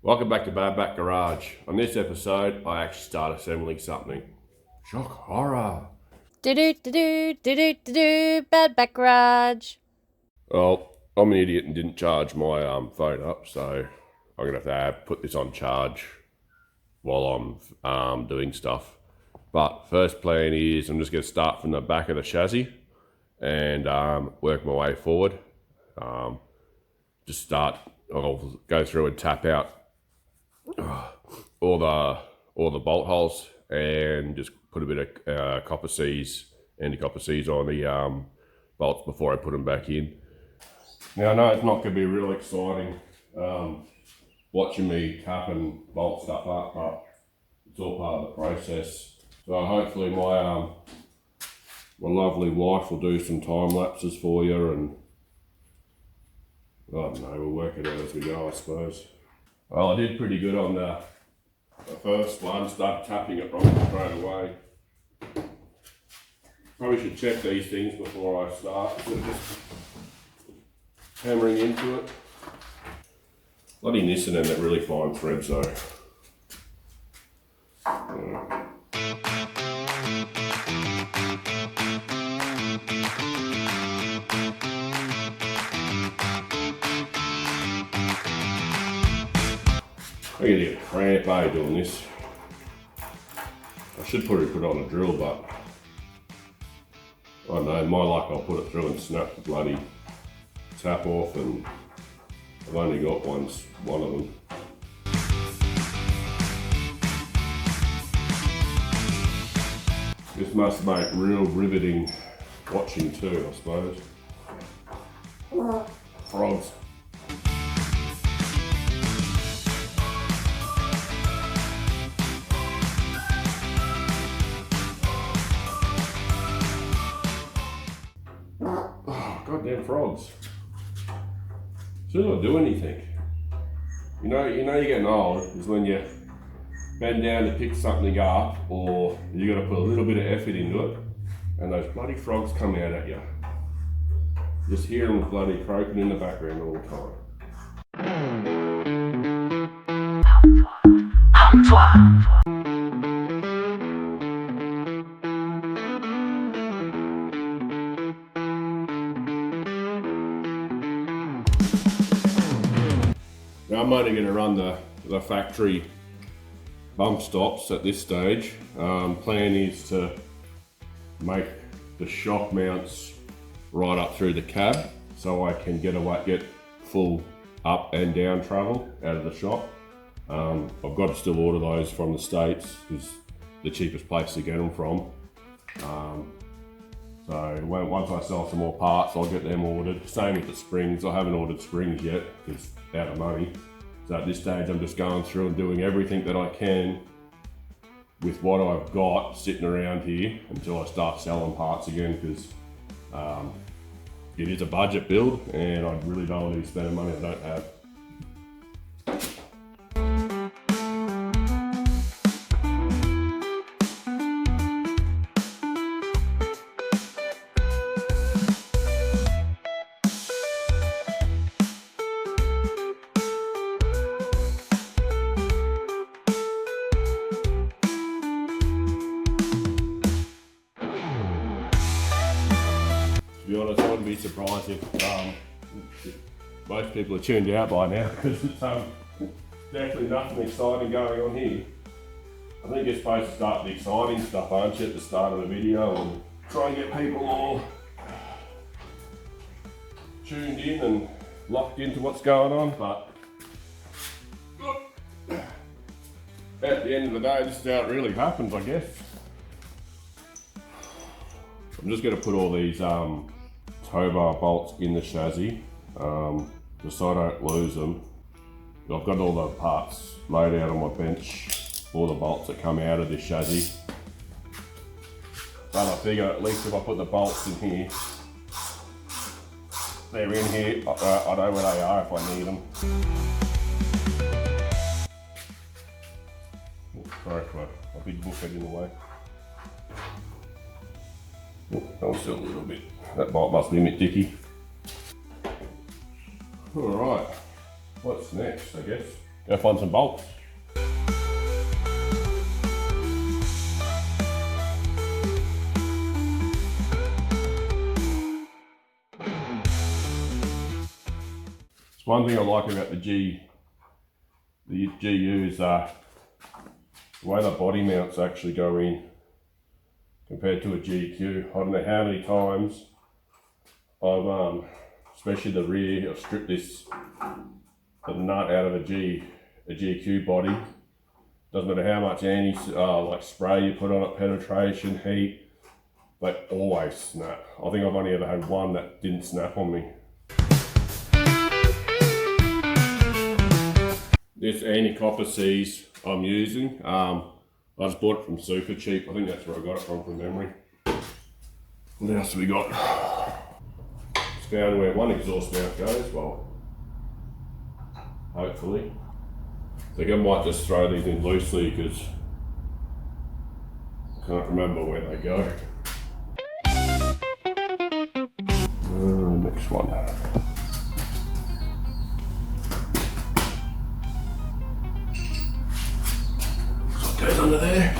Welcome back to Bad Back Garage. On this episode, I actually start assembling something. Shock horror. Bad Back Garage. Well, I'm an idiot and didn't charge my phone up, so I'm gonna have to put this on charge while I'm doing stuff. But first plan is I'm just gonna start from the back of the chassis and work my way forward. I'll go through and tap out all the bolt holes and just put a bit of copper C's, anti-copper C's on the bolts before I put them back in. Now I know it's not going to be real exciting watching me tap and bolt stuff up, but it's all part of the process. So hopefully my lovely wife will do some time lapses for you, and I don't know, we'll work it out as we go, I suppose. Well, I did pretty good on the first one, started tapping it wrong straight away. Probably should check these things before I start, instead of just hammering into it. Bloody Nissan and that really fine threads though. I'm gonna get a cramp doing this. I should probably put it on a drill, but I don't know, my luck I'll put it through and snap the bloody tap off, and I've only got one of them. This must make real riveting watching too, I suppose. Frogs. Goddamn frogs. Still not do anything. You know you're getting old is when you bend down to pick something up, or you got to put a little bit of effort into it, and those bloody frogs come out at you. Just hear them bloody croaking in the background all the time. Now I'm only going to run the factory bump stops at this stage. Plan is to make the shock mounts right up through the cab, so I can get full up and down travel out of the shop. I've got to still order those from the States because the cheapest place to get them from. So once I sell some more parts, I'll get them ordered. Same with the springs. I haven't ordered springs yet because out of money. So at this stage, I'm just going through and doing everything that I can with what I've got sitting around here until I start selling parts again, because it is a budget build and I really don't want to be spending money I don't have. To be honest, I wouldn't be surprised if most people are tuned out by now, because it's definitely nothing exciting going on here. I think you're supposed to start the exciting stuff, aren't you, at the start of the video, and try and get people all tuned in and locked into what's going on, but at the end of the day, this is how it really happens, I guess. I'm just going to put all these tow bar bolts in the chassis, just so I don't lose them. I've got all the parts laid out on my bench, all the bolts that come out of this chassis. But I figure at least if I put the bolts in here, they're in here, I know where they are if I need them. Sorry for a big bucket in the way. That was still a little bit. That bolt must be a bit dicky. Alright, what's next, I guess? Go find some bolts. It's one thing I like about the GU is the way the body mounts actually go in compared to a GQ. I don't know how many times I've, especially the rear, I've stripped the nut out of a GQ body. Doesn't matter how much like spray you put on it, penetration, heat, they always snap. I think I've only ever had one that didn't snap on me. This anti-copper seize I'm using, I just bought it from Super Cheap. I think that's where I got it from memory. What else have we got? It's found where one exhaust mount goes, well, hopefully. I think I might just throw these in loosely because I can't remember where they go. Next one. What goes under there?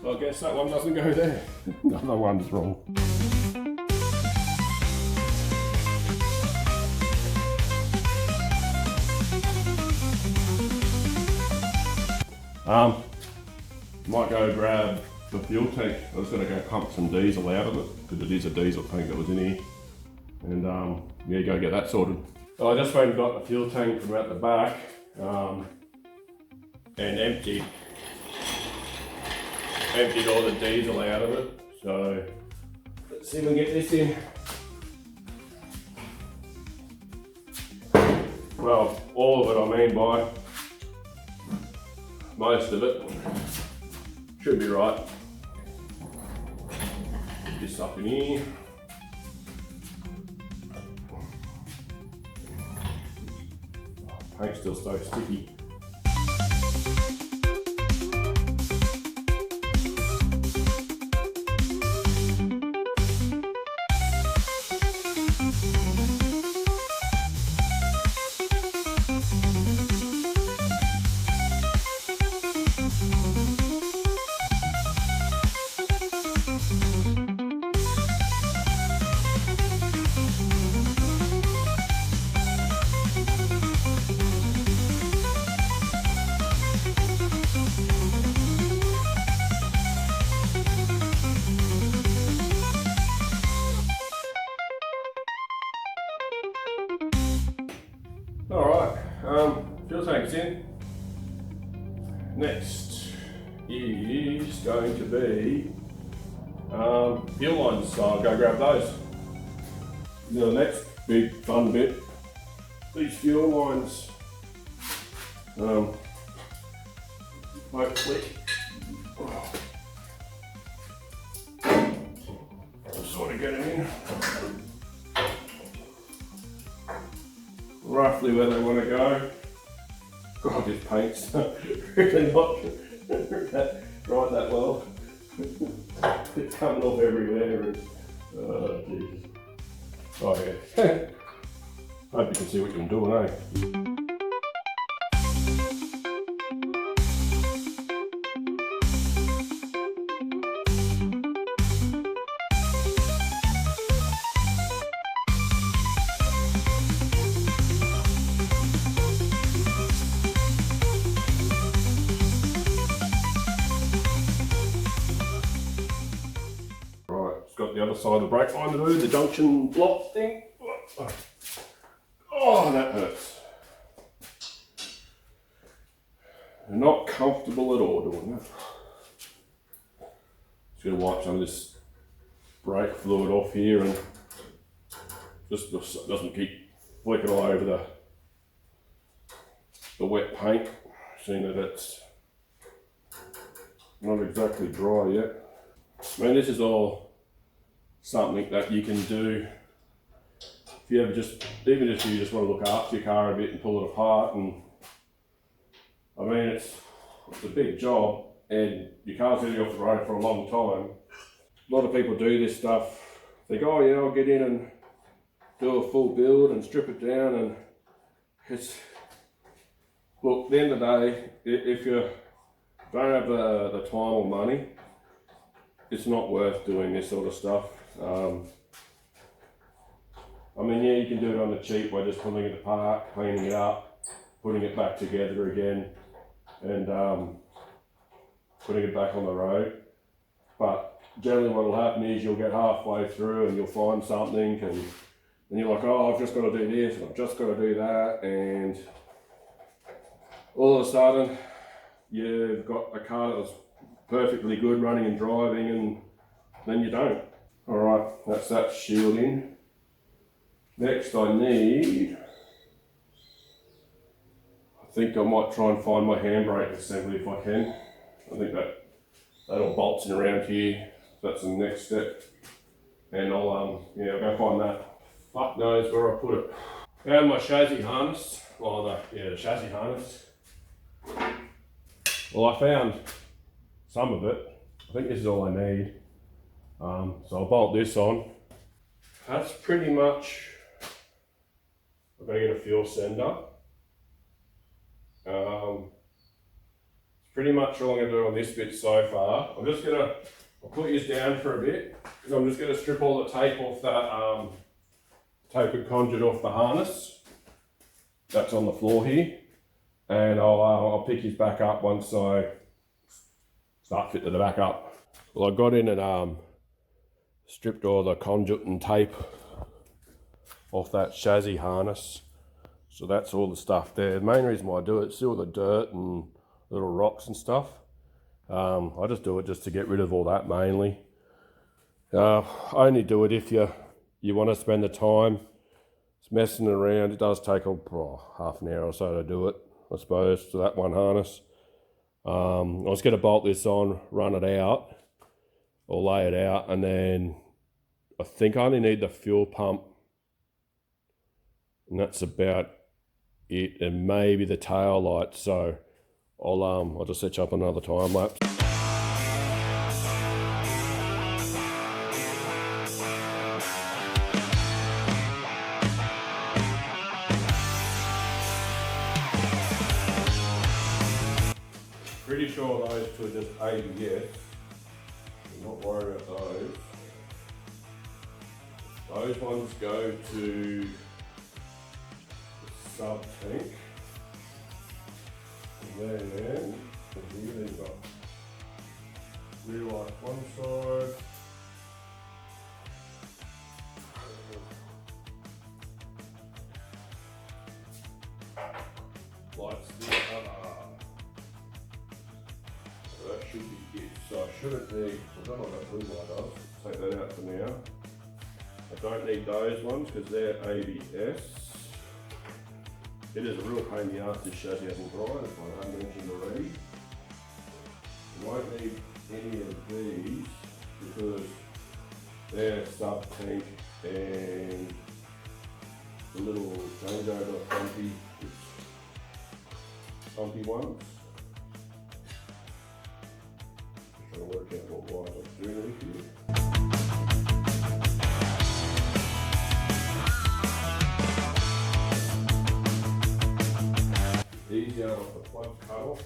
I guess that one doesn't go there. Another one's wrong. Might go grab the fuel tank. I was going to go pump some diesel out of it because it is a diesel tank that was in here. And yeah, go get that sorted. So I just went and got the fuel tank from out the back and emptied all the diesel out of it. So let's see if we can get this in. Well, all of it I mean by most of it. Should be right. Get this up in here. Paint's still so sticky. Alright, fuel tank's in. Next is going to be fuel lines, so I'll go grab those. Now the next big fun bit, these fuel lines, hopefully, I'll sort of get them in. Roughly where they want to go. God, this paint's really not right that well. It's coming off everywhere. And, oh, Jesus. Oh, yeah. Hope you can see what you're doing, eh? Got the other side of the brake line to do, the junction block thing. Oh, that hurts. Not comfortable at all doing that. Just going to wipe some of this brake fluid off here and just doesn't keep flicking all over the wet paint, seeing that it's not exactly dry yet. I mean, this is all something that you can do if you ever even if you just want to look after your car a bit and pull it apart. And I mean, it's a big job and your car's going to be off the road for a long time. A lot of people do this stuff, think, oh yeah, I'll get in and do a full build and strip it down, and it's, look, at the end of the day, if you don't have the time or money, it's not worth doing this sort of stuff. I mean, yeah, you can do it on the cheap by just pulling it apart, cleaning it up, putting it back together again, and putting it back on the road. But generally what will happen is you'll get halfway through and you'll find something, and you're like, oh, I've just got to do this and I've just got to do that, and all of a sudden you've got a car that was perfectly good running and driving, and then you don't. Alright, that's that shielding. Next I think I might try and find my handbrake assembly if I can. I think that all bolts in around here. That's the next step. And I'll go find that. Fuck knows where I put it. Found my chassis harness. The chassis harness. Well, I found some of it. I think this is all I need. So I'll bolt this on. That's pretty much. I'm going to get a fuel sender. It's pretty much all I'm going to do on this bit so far. I'll put this down for a bit, because I'm just going to strip all the tape off that, tape and conduit off the harness. That's on the floor here. And I'll pick his back up once I start fitting the back up. Well, I got in and stripped all the conduit and tape off that chassis harness. So that's all the stuff there. The main reason why I do it is still the dirt and little rocks and stuff. I just do it just to get rid of all that mainly. I only do it if you want to spend the time. It's messing around. It does take half an hour or so to do it, I suppose, to that one harness. I was going to bolt this on, run it out, or lay it out, and then I think I only need the fuel pump. And that's about it, and maybe the tail light. So I'll just set you up another time lapse. Pretty sure those two are just ABS. I'm not worried about those. Those ones go to sub tank, and then here they've got rear light one side, lights the other. So that should be it. So I shouldn't need, I don't know what that blue light does, take that out for now. I don't need those ones because they're ABS. It is a real pain in the ass this chassis hasn't dried, if I haven't mentioned already. You won't need any of these because they're sub tank and the little changeover bumpy ones. Just trying to work out what wires I'm doing here. Easy out off the plug cut off.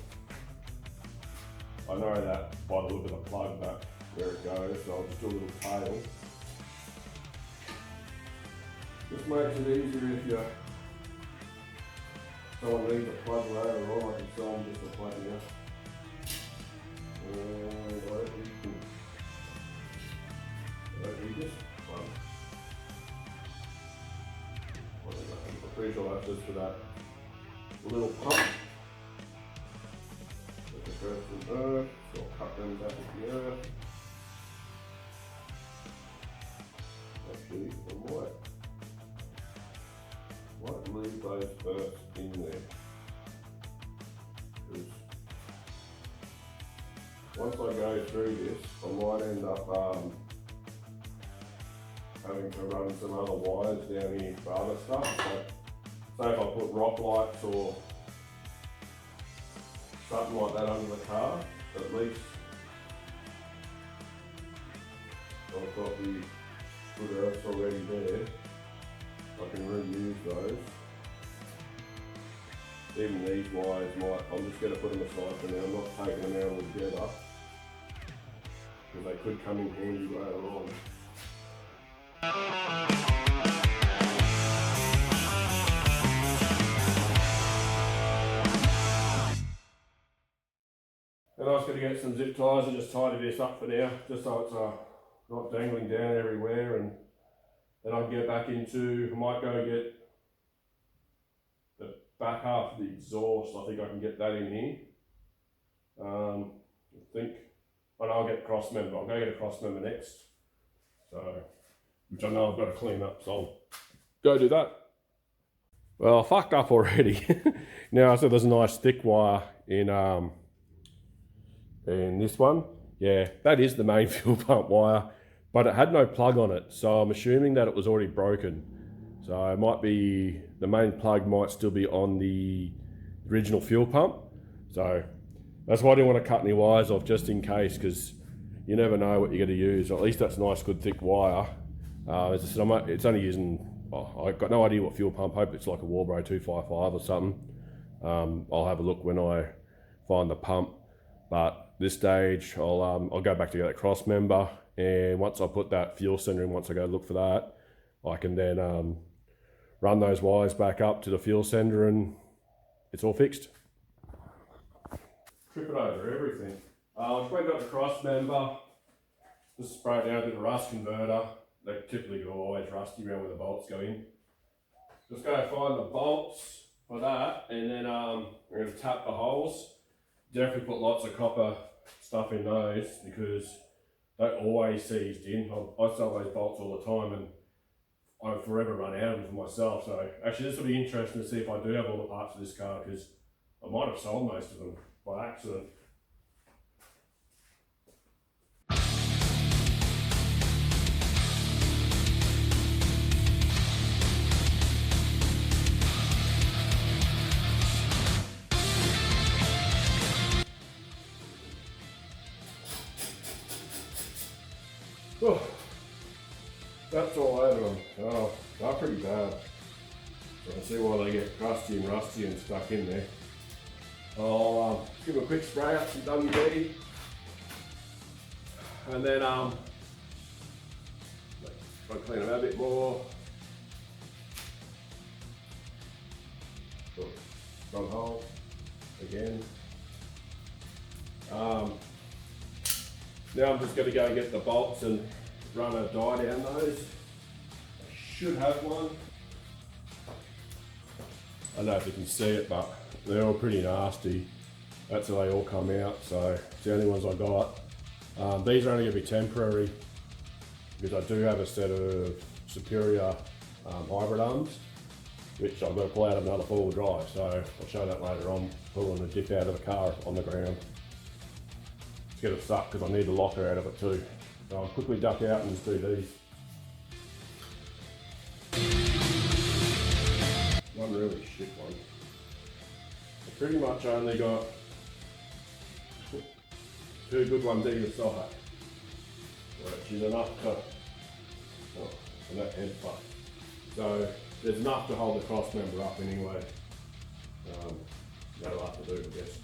I know that by the look of the plug back where it goes, so I'll just do a little tail. This makes it easier if someone needs a plug later on, I can sell them just a plug here. I'm pretty sure that's just for that little pump. Let it go from earth, so I'll cut them back to the earth. Actually, I might leave those first in there. Because once I go through this, I might end up having to run some other wires down here for other stuff. So, say if I put rock lights or something like that under the car, at least. I've got the good earths already there. I can reuse those. Even these wires I'm just going to put them aside for now. I'm not taking them out altogether, because they could come in handy later on. And I was going to get some zip ties and just tidy this up for now, just so it's not dangling down everywhere, and then I can get back into, I might go get the back half of the exhaust. I think I can get that in here. I'll get cross member. I'll go get a cross member next. So, which I know I've got to clean up, so I'll go do that. Well, I fucked up already. Now I said there's a nice thick wire in this one. Yeah, that is the main fuel pump wire, but it had no plug on it, so I'm assuming that it was already broken. So it might be, the main plug might still be on the original fuel pump. So that's why I didn't want to cut any wires off, just in case, because you never know what you're going to use. Or at least that's nice, good, thick wire. As I said, it's only using, I've got no idea what fuel pump. Hope it's like a Warbro 255 or something. I'll have a look when I find the pump. But this stage, I'll go back to get that cross member, and once I put that fuel sender in, once I go look for that, I can then run those wires back up to the fuel sender, and it's all fixed. Trip it over everything. I've went got the cross member, just spray down a bit of rust converter. They typically go always rusty around where the bolts go in. Just go find the bolts for that, and then we're going to tap the holes. Definitely put lots of copper stuff in those, because they're always seized in. I sell those bolts all the time, and I forever run out of them for myself. So actually this will be interesting to see if I do have all the parts of this car, because I might have sold most of them by accident. Oh, that's all over them. Oh, they're pretty bad. So I see why they get crusty and rusty and stuck in there. I'll give them a quick spray up some WD, and then try to clean them out a bit more. Front hole again. Now I'm just going to go get the bolts and run a dye down those. I should have one. I don't know if you can see it, but they're all pretty nasty. That's how they all come out, so it's the only ones I got. These are only going to be temporary, because I do have a set of Superior hybrid arms, which I'm going to pull out of another four-wheel drive, so I'll show that later on, pulling the dip out of the car on the ground. Get it stuck, because I need the locker out of it too. So I'll quickly duck out and just do these. One really shit one. I pretty much only got two good ones either side, which is enough to, and that head fuck. So there's enough to hold the cross member up anyway. That'll have to do, I guess.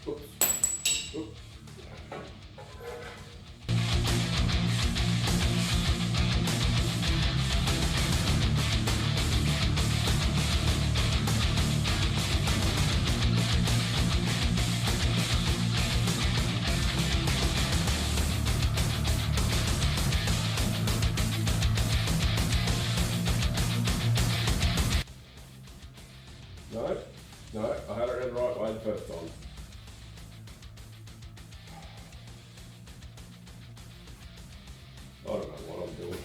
Oops. Oops. No, I had it the right way the first time. I don't know what I'm doing.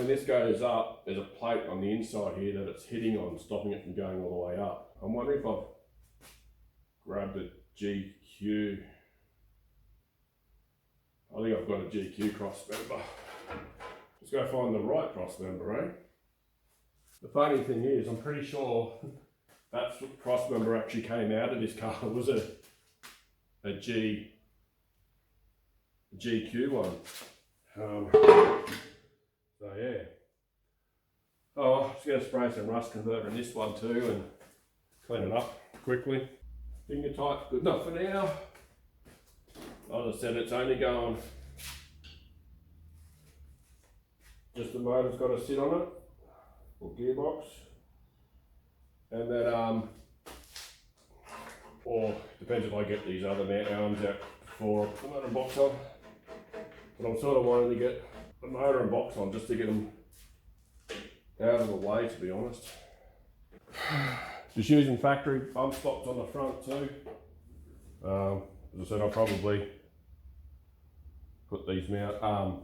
when this goes up, there's a plate on the inside here that it's hitting on, stopping it from going all the way up. I'm wondering if I've grabbed a GQ. I think I've got a GQ cross member. Let's go find the right cross member, eh? The funny thing is, I'm pretty sure that's what cross member actually came out of this car. It was a GQ one. So yeah. Oh, I'm just going to spray some rust converter in this one too and clean it up quickly. Finger tight, good enough for now. As I said, it's only going, just the motor's got to sit on it, or gearbox. And then, or depends if I get these other mount arms out for the motor and box on. But I'm sort of wanting to get the motor and box on just to get them out of the way, to be honest. Just using factory bump stops on the front too. As I said, I'll probably put these mountings,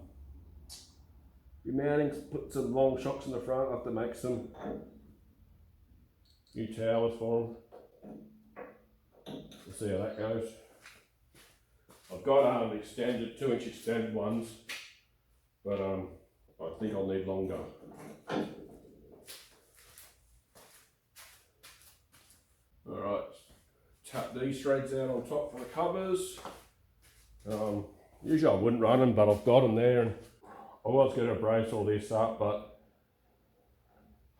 put some long shocks in the front. I'll have to make some new towers for them. We'll see how that goes. I've got extended 2-inch extended ones, but I think I'll need longer. Alright, tap these threads out on top for the covers. Usually I wouldn't run them, but I've got them there, and I was going to brace all this up, but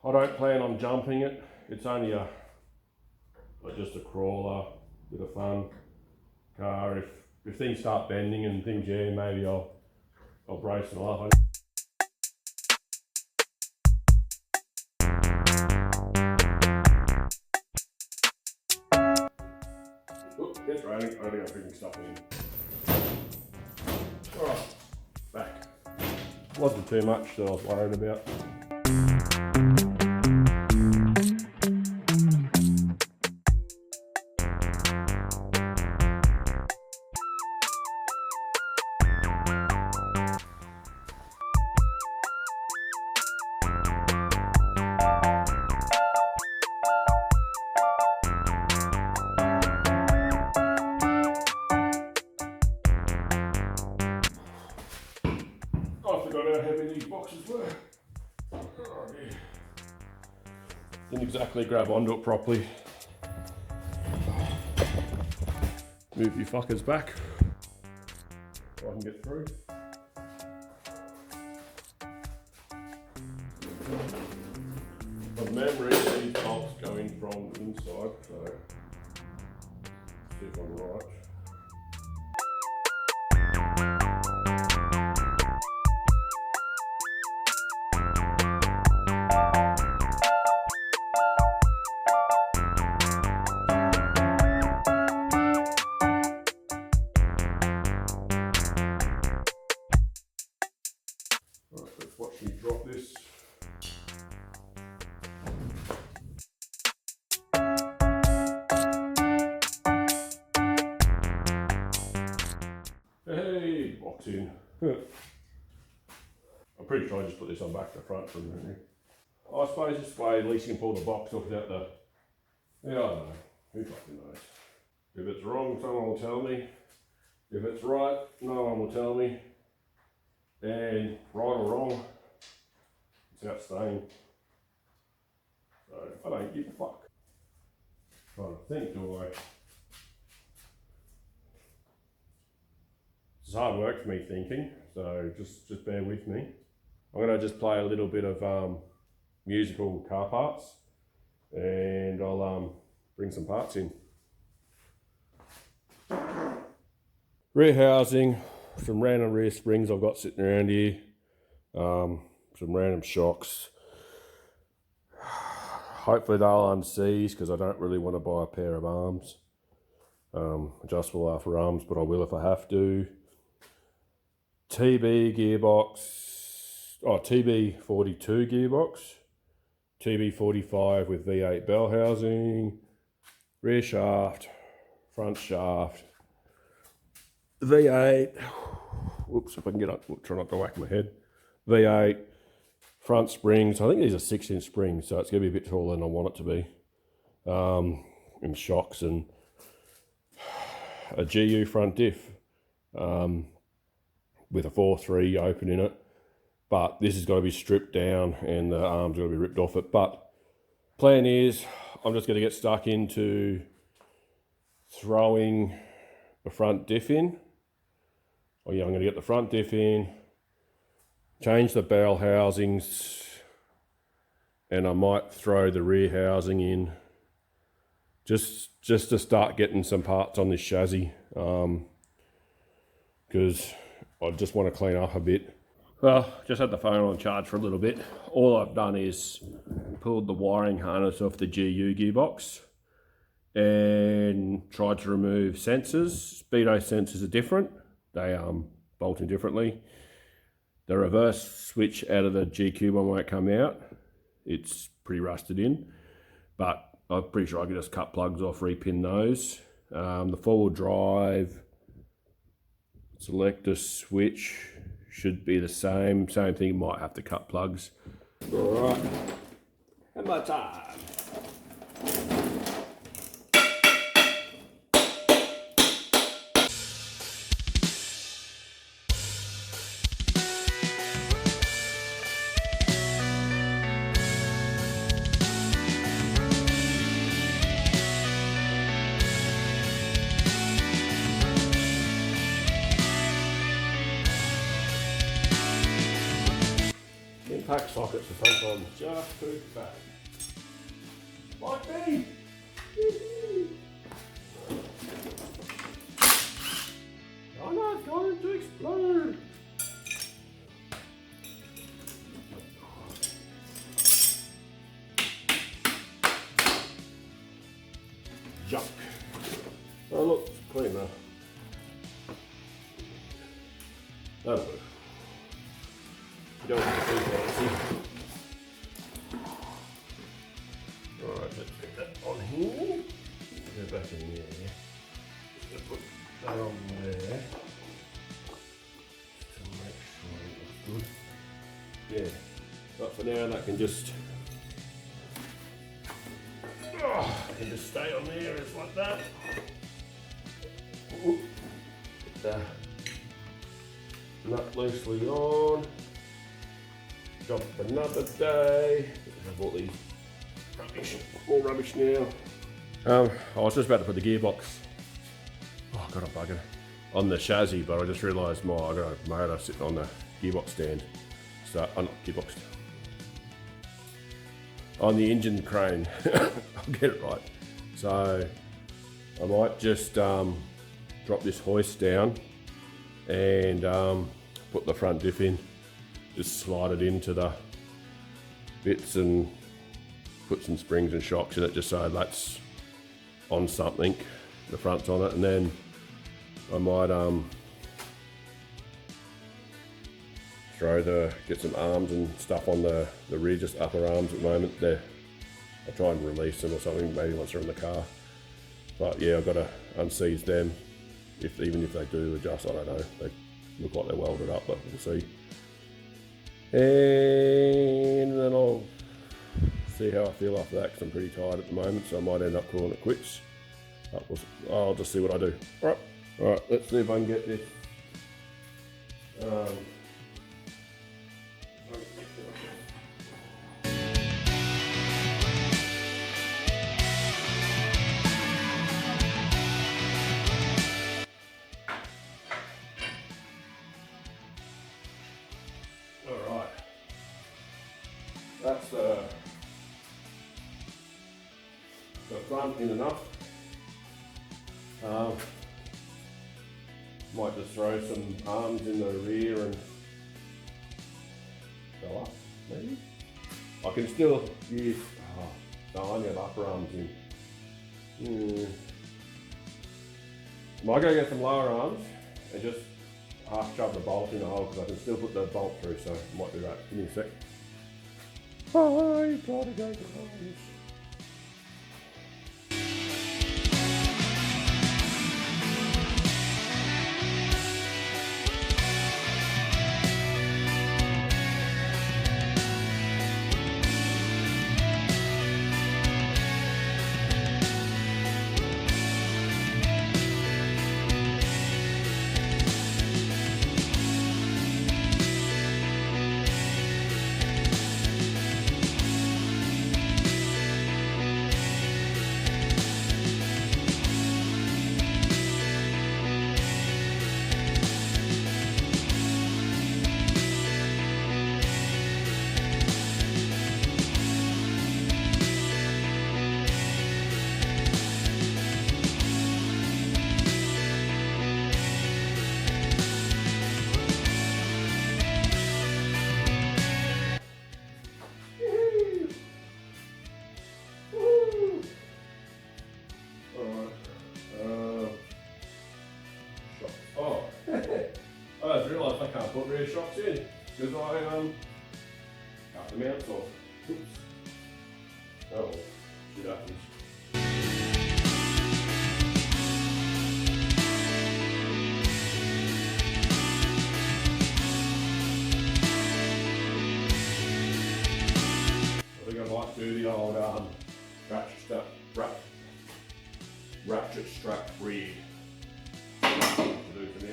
I don't plan on jumping it. It's only just a crawler, bit of fun car. If things start bending and things, yeah, maybe I'll brace them up. Oops, it's raining. I think I'm picking stuff in. Alright, back. Wasn't too much that I was worried about. I forgot how heavy these boxes were. Oh, yeah. Didn't exactly grab onto it properly. Move you fuckers back so I can get through. From memory, these bolts go in from the inside, so see if I'm right. Alright, let's watch me drop this. Hey, box in. I'm pretty sure I just put this on back to front for a minute. I suppose this way at least you can pull the box off without the... Yeah, I don't know. Who fucking knows? If it's wrong, someone will tell me. If it's right, no one will tell me. And right or wrong, it's out staying. So I don't give a fuck. Trying to think, do I? It's hard work for me thinking, so just bear with me. I'm gonna just play a little bit of musical car parts, and I'll bring some parts in. Rear housing, some random rear springs I've got sitting around here, some random shocks. Hopefully they'll unseize because I don't really want to buy a pair of arms, adjustable after arms, but I will if I have to. TB gearbox, TB42 gearbox, TB45 with V8 bell housing, rear shaft, front shaft, V8, whoops, if I can get up, try not to whack my head, V8, front springs. I think these are 6-inch springs, so it's going to be a bit taller than I want it to be. And shocks and a GU front diff with a 4.3 open in it. But this has got to be stripped down and the arms are going to be ripped off it. But plan is I'm just going to get stuck into throwing the front diff in. Oh yeah, I'm going to get the front diff in, change the barrel housings, and I might throw the rear housing in just to start getting some parts on this chassis, because I just want to clean up a bit. Well, just had the phone on charge for a little bit. All I've done is pulled the wiring harness off the GU gearbox and tried to remove sensors. Speedo sensors are different. They bolt in differently. The reverse switch out of the GQ one won't come out. It's pretty rusted in, but I'm pretty sure I can just cut plugs off, repin those. The four-wheel drive selector switch should be the same thing. Might have to cut plugs. All right, hammer time. Impact sockets are sometimes just too fat. Like me! Oh no, it's going to explode! Junk. Oh look, it's clean now. That'll do. You don't want to see fancy. Alright, let's get that on here. Go back in there. Just put that on there. To make sure it looks good. Yeah. But for now that can just stay on there just like that. Put the nut loosely on. Jump another day. I bought these more rubbish now. I was just about to put the gearbox. Oh, I got a bugger on the chassis, but I just realised I got a motor sitting on the gearbox stand. So, not gearbox. On the engine crane. I'll get it right. So I might just drop this hoist down and put the front diff in. Just slide it into the bits and put some springs and shocks in it just so that's on something, the front's on it, and then I might get some arms and stuff on the rear, just upper arms at the moment. I'll try and release them or something, maybe once they're in the car. But yeah, I've got to unseize them, even if they do adjust, I don't know. They look like they're welded up, but we'll see. And then I'll see how I feel after that, because I'm pretty tired at the moment, so I might end up calling it quits. But I'll just see what I do. Alright, let's see if I can get this. That's the front in enough. Might just throw some arms in the rear and go up, maybe. I can still use, no, I only have upper arms in. Might go get some lower arms and just half shove the bolt in the hole, because I can still put the bolt through, so I might do that. Give me a sec. I gotta go to arms. put rear shocks in because I cut them out. So, oops. Oh, well, shit happens. I think I might do the old ratchet strap rear to do for now.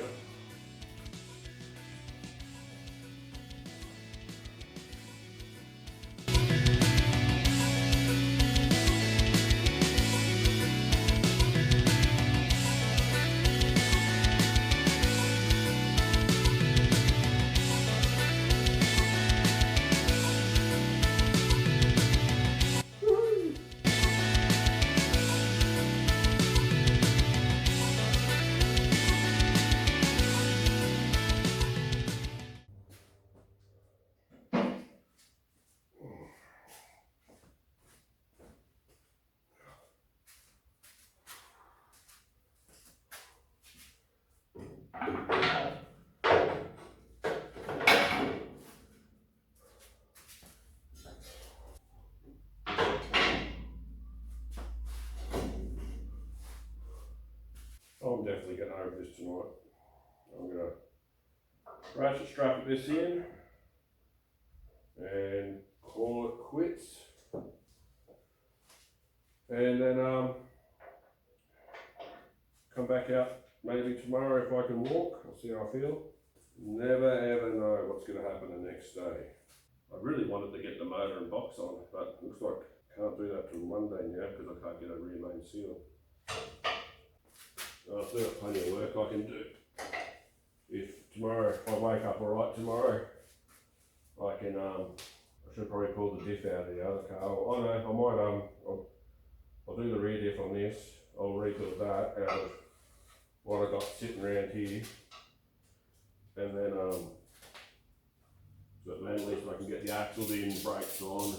I'm definitely getting over this tonight. I'm going to ratchet strap this in and call it quits. And then come back out maybe tomorrow if I can walk. I'll see how I feel. Never ever know what's going to happen the next day. I really wanted to get the motor and box on, but looks like I can't do that till Monday now because I can't get a rear main seal. I've still got plenty of work I can do. If tomorrow, if I wake up alright tomorrow, I can, I should probably pull the diff out of the other car. Oh no, I might, I'll do the rear diff on this. I'll rebuild that out of what I got sitting around here. And then, so then at least I can get the axles in, brakes on.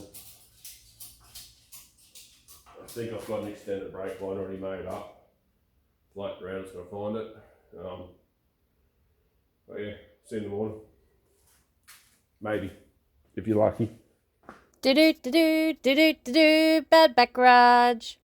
I think I've got an extended brake line already made up. Float around, just gotta find it. But yeah, see you in the morning. Maybe, if you're lucky. Do do do do do do do. Bad back garage.